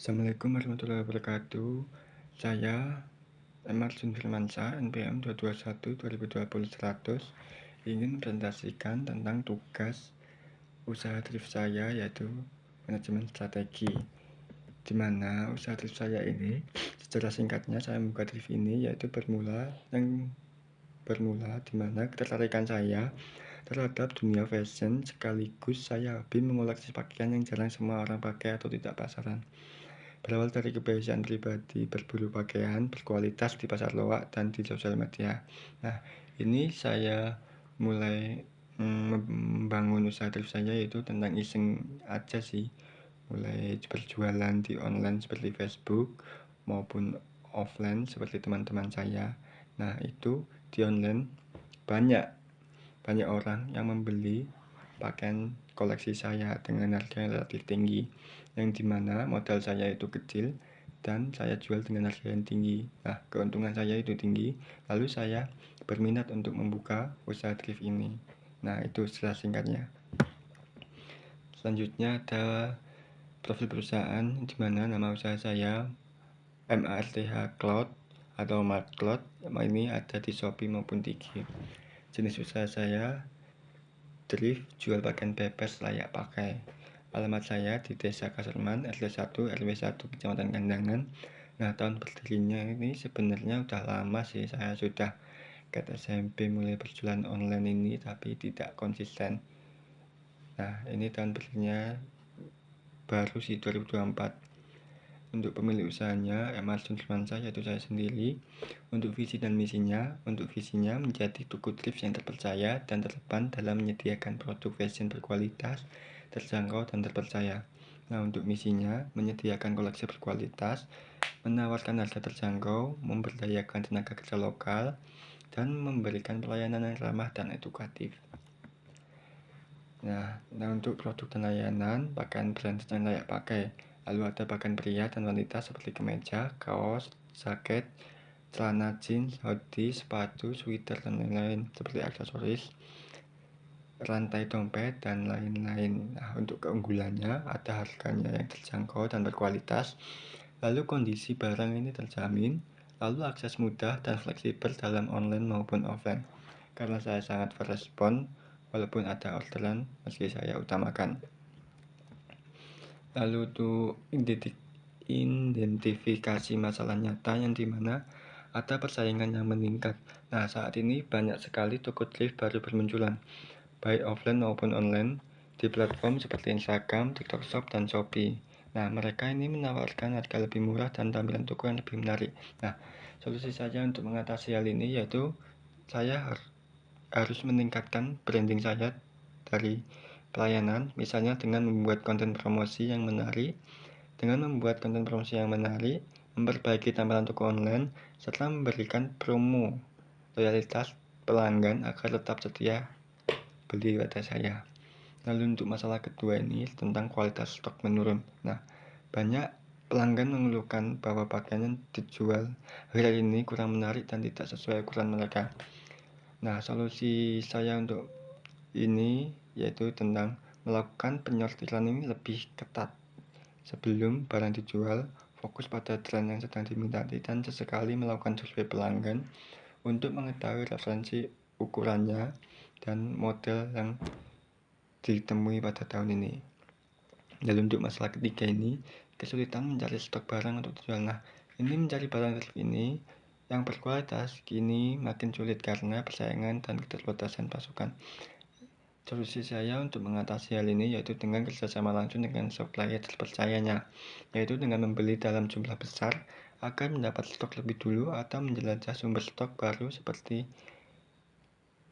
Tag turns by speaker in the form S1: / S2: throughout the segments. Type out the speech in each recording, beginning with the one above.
S1: Assalamualaikum warahmatullahi wabarakatuh. Saya Emerson Firmansyah, NPM 221-2020-100, ingin presentasikan tentang tugas usaha thrift saya, yaitu manajemen strategi. Di mana usaha thrift saya ini, secara singkatnya saya membuka thrift ini yaitu bermula di mana ketertarikan saya terhadap dunia fashion, sekaligus saya hobi mengoleksi pakaian yang jarang semua orang pakai atau tidak pasaran. Berawal dari kebiasaan pribadi berburu pakaian berkualitas di pasar loak dan di sosial media. Nah, ini saya mulai membangun usaha thrift saya yaitu tentang iseng aja sih. Mulai berjualan di online seperti Facebook maupun offline seperti teman-teman saya. Nah, itu di online banyak orang yang membeli pakaian koleksi saya dengan harga yang relatif tinggi, yang dimana modal saya itu kecil dan saya jual dengan harga yang tinggi. Nah, keuntungan saya itu tinggi, lalu saya berminat untuk membuka usaha thrift ini. Nah, itu secara singkatnya. Selanjutnya ada profil perusahaan, di mana nama usaha saya MARTH Cloud atau Mart Cloud. Ini ada di Shopee maupun Tiki. Jenis usaha saya thrift, jual pakaian bebas layak pakai. Alamat saya di Desa Kaserman, RT 1, RW 1, Kecamatan Kandangan. Nah, tahun berdirinya ini sebenarnya udah lama sih. Saya sudah ke SMP mulai berjualan online ini, tapi tidak konsisten. Nah, ini tahun berdirinya baru sih 2024. Untuk pemilik usahanya, Emerson Firmansyah, yaitu saya sendiri. Untuk visi dan misinya, menjadi toko thrift yang terpercaya dan terdepan dalam menyediakan produk fashion berkualitas, terjangkau dan terpercaya. Nah, untuk misinya, menyediakan koleksi berkualitas, menawarkan harga terjangkau, memberdayakan tenaga kerja lokal, dan memberikan pelayanan yang ramah dan edukatif. Nah, untuk produk dan layanan, pakaian branded yang layak pakai. Lalu ada pakaian pria dan wanita seperti kemeja, kaos, jaket, celana jeans, hoodie, sepatu, sweater, dan lain-lain seperti aksesoris, rantai dompet, dan lain-lain. Nah, untuk keunggulannya ada harganya yang terjangkau dan berkualitas, lalu kondisi barang ini terjamin, lalu akses mudah dan fleksibel dalam online maupun offline. Karena saya sangat berespon walaupun ada orderan meski saya utamakan. Lalu untuk identifikasi masalah nyata yang dimana ada persaingan yang meningkat. Nah, saat ini banyak sekali toko thrift baru bermunculan, baik offline maupun online, di platform seperti Instagram, TikTok Shop, dan Shopee. Nah, mereka ini menawarkan harga lebih murah dan tampilan toko yang lebih menarik. Nah, solusi saya untuk mengatasi hal ini yaitu saya harus meningkatkan branding saya dari pelayanan, misalnya dengan membuat konten promosi yang menarik, memperbaiki tampilan toko online, serta memberikan promo loyalitas pelanggan agar tetap setia beli pada saya. Lalu untuk masalah kedua ini tentang kualitas stok menurun. Nah, banyak pelanggan mengeluhkan bahwa pakaian yang dijual hari ini kurang menarik dan tidak sesuai ukuran mereka. Nah, solusi saya untuk ini yaitu tentang melakukan penyortiran ini lebih ketat. Sebelum barang dijual, fokus pada tren yang sedang diminati dan sesekali melakukan survei pelanggan untuk mengetahui referensi ukurannya dan model yang ditemui pada tahun ini. Lalu untuk masalah ketiga ini, kesulitan mencari stok barang untuk dijual. Nah, ini mencari barang ini yang berkualitas kini makin sulit karena persaingan dan keterbatasan pasokan. Solusi saya untuk mengatasi hal ini yaitu dengan kerjasama langsung dengan supplier terpercayanya, yaitu dengan membeli dalam jumlah besar agar mendapat stok lebih dulu atau menjelajah sumber stok baru seperti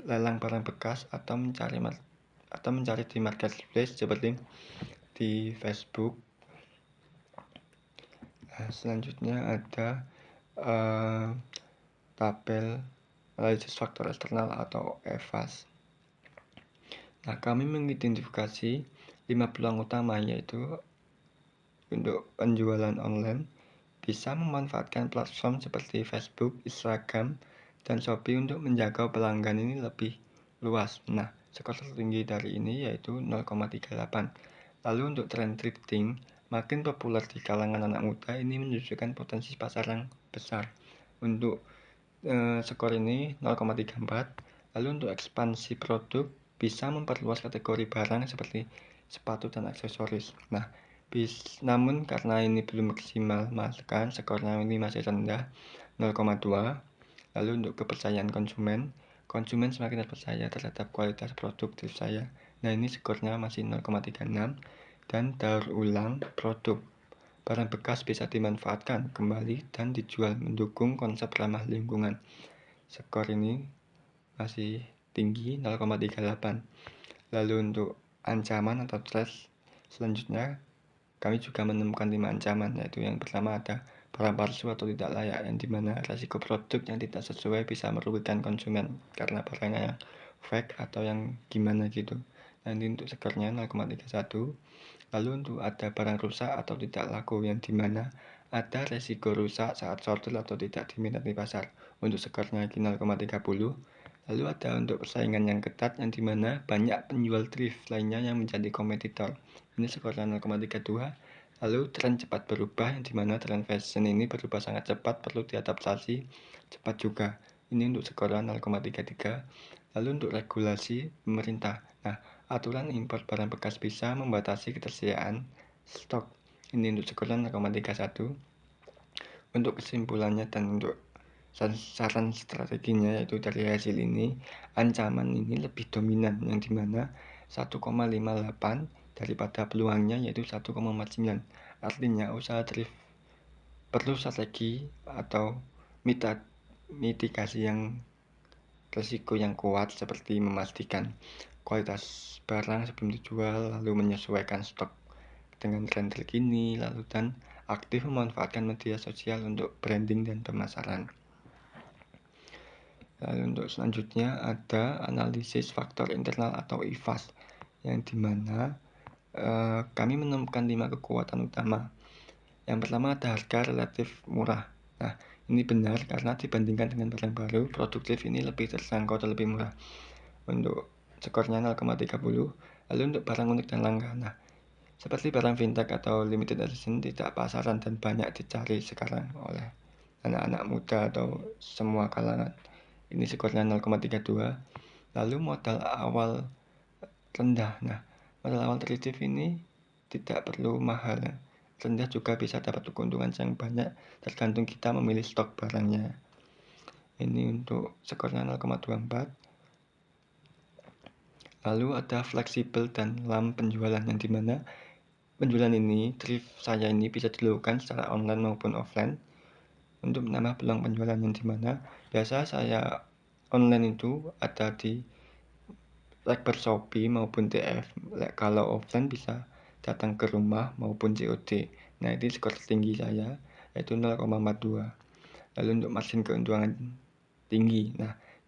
S1: lelang barang bekas atau mencari di marketplace seperti di Facebook. Nah, selanjutnya ada tabel analisis faktor eksternal atau EVAS. Nah, kami mengidentifikasi 5 peluang utama, yaitu untuk penjualan online bisa memanfaatkan platform seperti Facebook, Instagram, dan Shopee untuk menjaga pelanggan ini lebih luas. Nah, skor tertinggi dari ini yaitu 0,38. Lalu untuk tren thrifting, makin populer di kalangan anak muda. Ini menunjukkan potensi pasar yang besar. Untuk skor ini 0,34. Lalu untuk ekspansi produk bisa memperluas kategori barang seperti sepatu dan aksesoris. Namun karena ini belum maksimal, maka skornya ini masih rendah, 0,2. Lalu untuk kepercayaan konsumen semakin terpercaya terhadap kualitas produktif saya. Nah, ini skornya masih 0,36. Dan daur ulang produk. Barang bekas bisa dimanfaatkan kembali dan dijual, mendukung konsep ramah lingkungan. Skor ini masih tinggi, 0,38. Lalu untuk ancaman atau threat selanjutnya, kami juga menemukan 5 ancaman, yaitu yang pertama ada barang palsu atau tidak layak, yang dimana resiko produk yang tidak sesuai bisa merugikan konsumen karena barangnya yang fake atau yang gimana gitu. Nanti untuk skornya 0,31. Lalu untuk ada barang rusak atau tidak laku, yang dimana ada resiko rusak saat sortir atau tidak diminati di pasar. Untuk skornya 0,30. Lalu ada untuk persaingan yang ketat, yang dimana banyak penjual thrift lainnya yang menjadi kompetitor. Ini skornya 0,32. Lalu tren cepat berubah, yang dimana tren fashion ini berubah sangat cepat, perlu diadaptasi cepat juga. Ini untuk skornya 0,33. Lalu untuk regulasi pemerintah. Aturan impor barang bekas bisa membatasi ketersediaan stok. Ini untuk skornya 0,31. Untuk kesimpulannya dan untuk saran strateginya, yaitu dari hasil ini, ancaman ini lebih dominan, yang dimana 1,58 daripada peluangnya, yaitu 1,49. Artinya usaha thrift perlu strategi atau mitigasi yang risiko yang kuat, seperti memastikan kualitas barang sebelum dijual, lalu menyesuaikan stok dengan tren terkini, lalu dan aktif memanfaatkan media sosial untuk branding dan pemasaran. Lalu untuk selanjutnya ada analisis faktor internal atau IFAS, yang dimana kami menemukan 5 kekuatan utama. Yang pertama ada harga relatif murah. Ini benar karena dibandingkan dengan barang baru, produktif ini lebih terjangkau atau lebih murah. Untuk skornya 0,30. Lalu untuk barang unik dan langka, seperti barang vintage atau limited edition tidak pasaran dan banyak dicari sekarang oleh anak-anak muda atau semua kalangan. Ini skornya 0,32. Lalu modal awal rendah. Modal awal thrift ini tidak perlu mahal, rendah juga bisa dapat keuntungan yang banyak, tergantung kita memilih stok barangnya. Ini untuk skornya 0,24. Lalu ada fleksibel dan lam penjualan, yang dimana penjualan ini, thrift saya ini bisa dilakukan secara online maupun offline untuk menambah peluang penjualan, yang dimana biasa saya online itu ada di Lekber Shopee maupun TF. Kalau offline bisa datang ke rumah maupun COD. Ini skor tertinggi saya, yaitu 0,42. Lalu untuk margin keuntungan tinggi.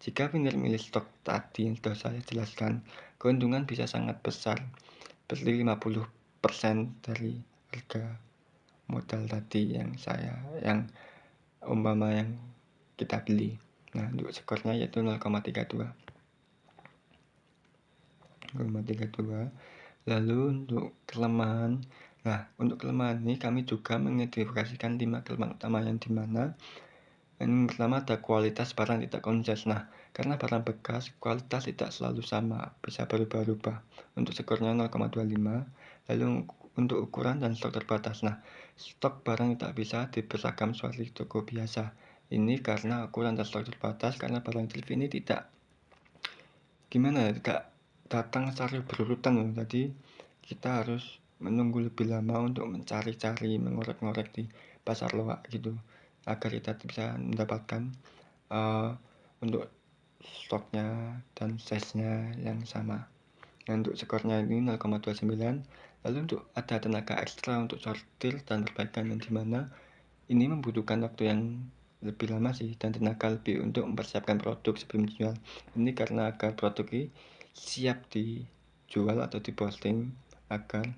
S1: Jika vendor milih stok tadi yang sudah saya jelaskan, keuntungan bisa sangat besar, seperti 50% dari harga modal tadi yang umpama yang kita beli. Untuk skornya yaitu 0,32. Lalu untuk kelemahan. Untuk kelemahan ini kami juga mengidentifikasikan 5 kelemahan utama, yang dimana yang pertama ada kualitas barang tidak konsisten. Karena barang bekas, kualitas tidak selalu sama, bisa berubah-ubah. Untuk skornya 0,25. Lalu untuk ukuran dan stok terbatas. Stok barang tidak bisa diberagam seperti toko biasa. Ini karena ukuran dan stok terbatas, karena barang thrift ini tidak datang secara berurutan. Jadi kita harus menunggu lebih lama untuk mencari-cari, mengorek-ngorek di pasar loak gitu, agar kita bisa mendapatkan untuk stoknya dan size-nya yang sama. Untuk skornya ini 0,29. Lalu untuk ada tenaga ekstra untuk sortir dan perbaikan, yang dimana ini membutuhkan waktu yang lebih lama sih, dan tenaga lebih untuk mempersiapkan produk sebelum dijual. Ini karena agar produk ini siap dijual atau diposting, agar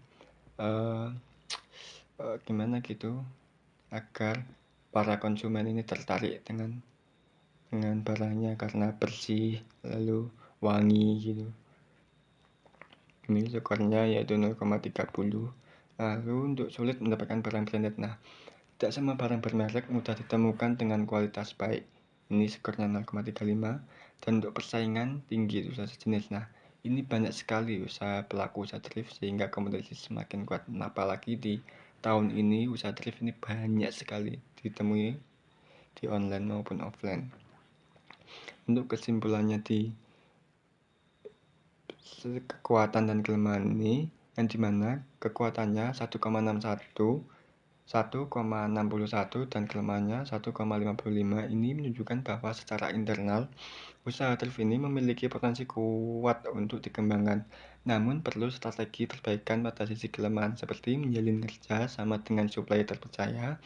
S1: agar para konsumen ini tertarik dengan barangnya karena bersih lalu wangi gitu. Ini skornya yaitu 0,30. Lalu untuk sulit mendapatkan barang branded. Nah, tidak semua barang bermerek mudah ditemukan dengan kualitas baik. Ini skornya 0,35 dan untuk persaingan tinggi usaha sejenis. Nah, ini banyak sekali pelaku usaha thrift sehingga kompetisi semakin kuat. Nah, apalagi di tahun ini usaha thrift ini banyak sekali ditemui di online maupun offline. Untuk kesimpulannya di kekuatan dan kelemahan ini, yang dimana kekuatannya 1,61, 1,61 dan kelemahannya 1,55 ini menunjukkan bahwa secara internal usaha thrift ini memiliki potensi kuat untuk dikembangkan. Namun perlu strategi perbaikan pada sisi kelemahan seperti menjalin kerja sama dengan supplier terpercaya,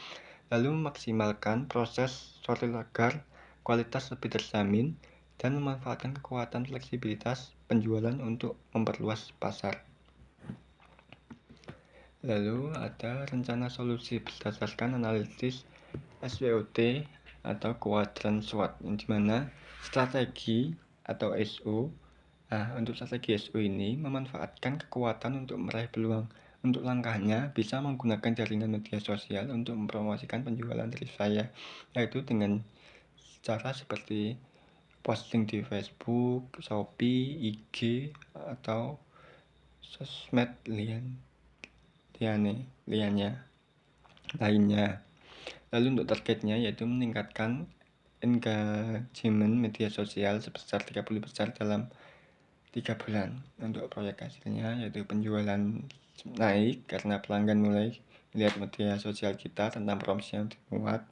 S1: lalu memaksimalkan proses sortir agar kualitas lebih terjamin, dan memanfaatkan kekuatan fleksibilitas penjualan untuk memperluas pasar. Lalu ada rencana solusi berdasarkan analisis SWOT atau Quadrant SWOT, di mana strategi atau SO. Untuk strategi SO ini memanfaatkan kekuatan untuk meraih peluang. Untuk langkahnya bisa menggunakan jaringan media sosial untuk mempromosikan penjualan dari saya, yaitu dengan cara seperti posting di Facebook, Shopee, IG, atau sosmed lainnya. Lalu untuk targetnya yaitu meningkatkan engagement media sosial sebesar 30% dalam 3 bulan. Untuk proyek hasilnya yaitu penjualan naik karena pelanggan mulai melihat media sosial kita tentang promosi yang dimuat.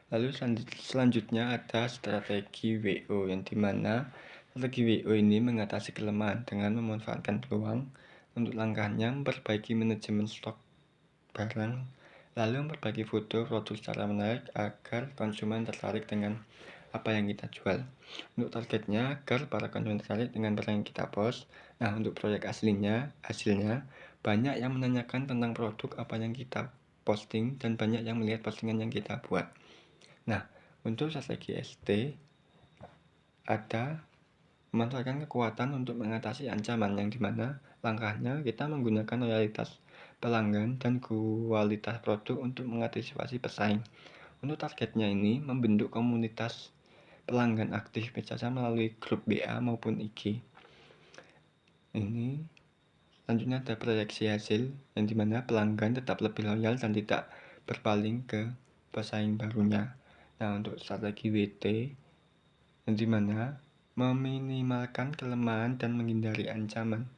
S1: Lalu selanjutnya ada strategi WO, yang dimana strategi WO ini mengatasi kelemahan dengan memanfaatkan peluang. Untuk langkahnya memperbaiki manajemen stok barang, lalu memperbaiki foto produk secara menarik agar konsumen tertarik dengan apa yang kita jual. Untuk targetnya agar para konsumen tertarik dengan barang yang kita post. Nah, untuk proyek hasilnya banyak yang menanyakan tentang produk apa yang kita posting dan banyak yang melihat postingan yang kita buat. Nah, untuk strategi ST ada memanfaatkan kekuatan untuk mengatasi ancaman, yang dimana langkahnya kita menggunakan loyalitas pelanggan dan kualitas produk untuk mengantisipasi pesaing. Untuk targetnya ini membentuk komunitas pelanggan aktif biasa melalui grup BA maupun IG. Ini selanjutnya ada proyeksi hasil, yang dimana pelanggan tetap lebih loyal dan tidak berpaling ke pesaing barunya. Nah, untuk strategi WT, yang dimana meminimalkan kelemahan dan menghindari ancaman.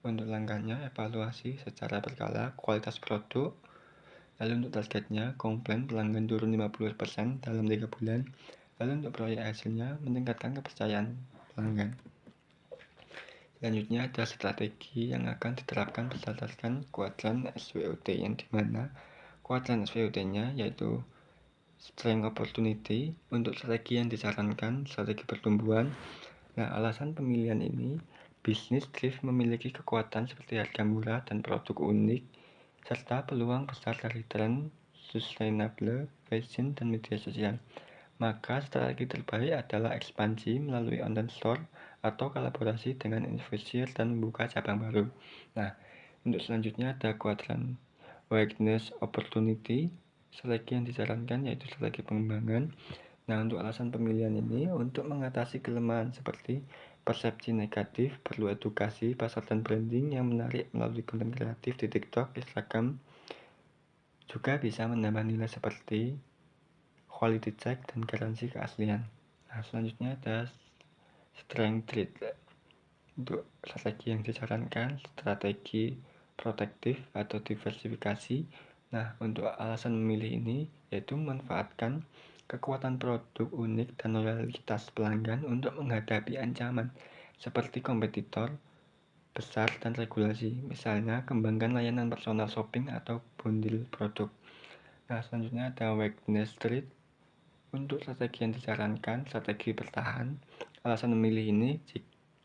S1: Untuk langkahnya evaluasi secara berkala kualitas produk. Lalu untuk targetnya komplain pelanggan turun 50% dalam 3 bulan. Lalu untuk proyek hasilnya meningkatkan kepercayaan pelanggan. Selanjutnya ada strategi yang akan diterapkan berdasarkan kuadran SWOT, yang dimana kuadran SWOT-nya yaitu Strength Opportunity. Untuk strategi yang disarankan strategi pertumbuhan. Nah, alasan pemilihan ini, bisnis thrift memiliki kekuatan seperti harga murah dan produk unik, serta peluang besar dari tren sustainable fashion dan media sosial. Maka strategi terbaik adalah ekspansi melalui online store atau kolaborasi dengan influencer dan membuka cabang baru. Nah, untuk selanjutnya ada kuadran Awareness Opportunity. Strategi yang disarankan yaitu strategi pengembangan. Nah, untuk alasan pemilihan ini untuk mengatasi kelemahan seperti persepsi negatif, perlu edukasi pasar dan branding yang menarik melalui konten kreatif di TikTok, Instagram. Juga bisa menambah nilai seperti quality check dan garansi keaslian. Nah, selanjutnya ada strength trade. Untuk strategi yang disarankan strategi protektif atau diversifikasi. Nah, untuk alasan memilih ini yaitu memanfaatkan kekuatan produk unik dan loyalitas pelanggan untuk menghadapi ancaman seperti kompetitor besar dan regulasi. Misalnya, kembangkan layanan personal shopping atau bundle produk. Nah, selanjutnya ada awareness trade. Untuk strategi yang disarankan strategi bertahan. Alasan memilih ini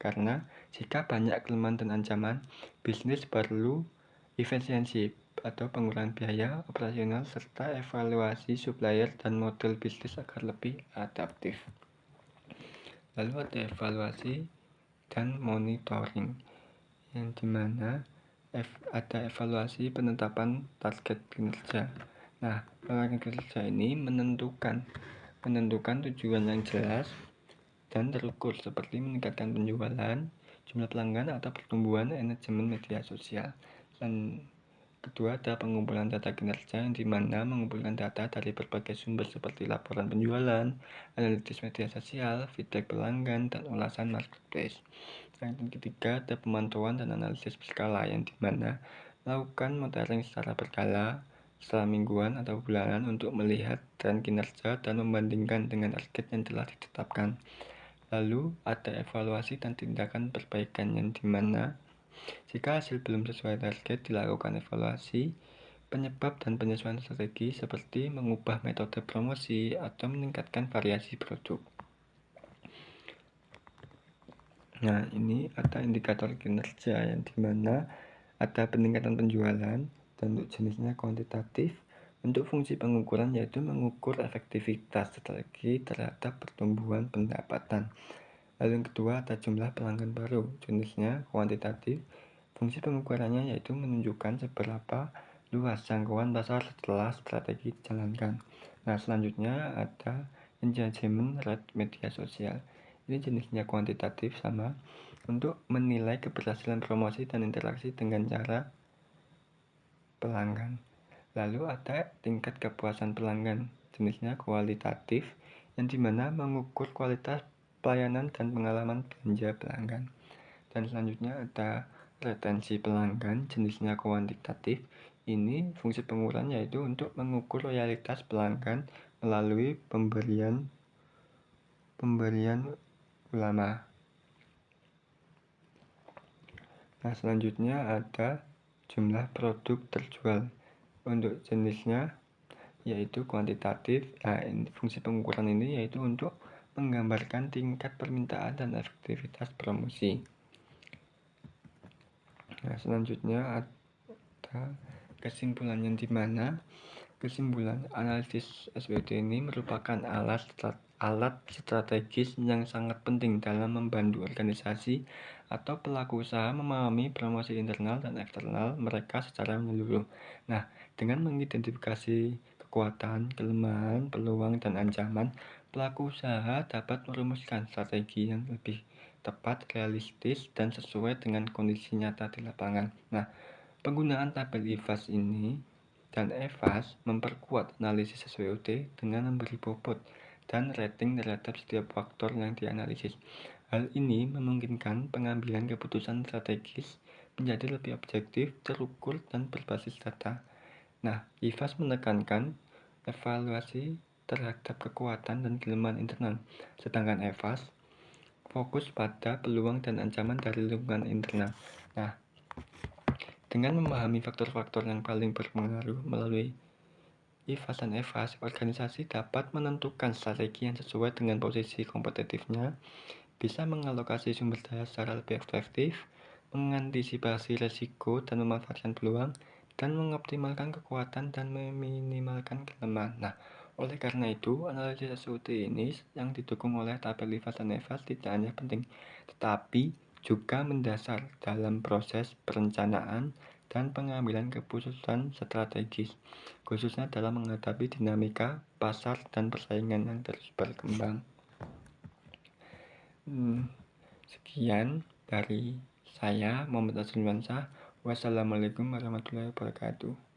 S1: karena jika banyak kelemahan dan ancaman, bisnis perlu efisiensi atau pengurangan biaya operasional serta evaluasi supplier dan model bisnis agar lebih adaptif. Lalu ada evaluasi dan monitoring, yang dimana ada evaluasi penetapan target kinerja. Nah, target kinerja ini menentukan tujuan yang jelas dan terukur seperti meningkatkan penjualan, jumlah pelanggan atau pertumbuhan manajemen media sosial. Dan kedua ada pengumpulan data kinerja yang dimana mengumpulkan data dari berbagai sumber seperti laporan penjualan, analisis media sosial, feedback pelanggan, dan ulasan marketplace. Yang ketiga ada pemantauan dan analisis berkala yang dimana lakukan monitoring secara berkala, setelah mingguan atau bulanan untuk melihat tren kinerja dan membandingkan dengan target yang telah ditetapkan. Lalu ada evaluasi dan tindakan perbaikan yang dimana jika hasil belum sesuai target dilakukan evaluasi, penyebab dan penyesuaian strategi seperti mengubah metode promosi atau meningkatkan variasi produk. Nah, ini ada indikator kinerja yang dimana ada peningkatan penjualan dan untuk jenisnya kuantitatif. Untuk fungsi pengukuran yaitu mengukur efektivitas strategi terhadap pertumbuhan pendapatan. Lalu yang kedua ada jumlah pelanggan baru, jenisnya kuantitatif. Fungsi pengukurannya yaitu menunjukkan seberapa luas jangkauan pasar setelah strategi dijalankan. Nah, selanjutnya ada engagement rate media sosial. Ini jenisnya kuantitatif sama untuk menilai keberhasilan promosi dan interaksi dengan cara pelanggan. Lalu ada tingkat kepuasan pelanggan, jenisnya kualitatif, yang dimana mengukur kualitas pelayanan dan pengalaman belanja pelanggan. Dan selanjutnya ada retensi pelanggan, jenisnya kuantitatif. Ini fungsi pengukuran yaitu untuk mengukur loyalitas pelanggan melalui pemberian ulama. Nah, selanjutnya ada jumlah produk terjual. Untuk jenisnya yaitu kuantitatif. Nah, fungsi pengukuran ini yaitu untuk menggambarkan tingkat permintaan dan efektivitas promosi. Nah, selanjutnya ada kesimpulan yang dimana kesimpulan analisis SWOT ini merupakan alat strategis yang sangat penting dalam membantu organisasi atau pelaku usaha memahami promosi internal dan eksternal mereka secara menyeluruh. Nah, dengan mengidentifikasi kekuatan, kelemahan, peluang, dan ancaman, pelaku usaha dapat merumuskan strategi yang lebih tepat, realistis, dan sesuai dengan kondisi nyata di lapangan. Nah, penggunaan tabel IFAS ini dan EVAS memperkuat analisis SWOT dengan memberi bobot dan rating terhadap setiap faktor yang dianalisis. Hal ini memungkinkan pengambilan keputusan strategis menjadi lebih objektif, terukur, dan berbasis data. Nah, IFAS menekankan evaluasi terhadap kekuatan dan kelemahan internal, sedangkan EVAS fokus pada peluang dan ancaman dari lingkungan internal. Nah, dengan memahami faktor-faktor yang paling berpengaruh melalui IFAS dan EVAS, organisasi dapat menentukan strategi yang sesuai dengan posisi kompetitifnya, bisa mengalokasi sumber daya secara lebih efektif, mengantisipasi resiko dan memanfaatkan peluang, dan mengoptimalkan kekuatan dan meminimalkan kelemahan. Nah, oleh karena itu, analisis SWOT ini yang didukung oleh tabel IFAS dan EVAS tidak hanya penting, tetapi juga mendasar dalam proses perencanaan dan pengambilan keputusan strategis, khususnya dalam menghadapi dinamika pasar dan persaingan yang terus berkembang. Sekian dari saya, Muhammad Asrul Wansah. Wassalamualaikum warahmatullahi wabarakatuh.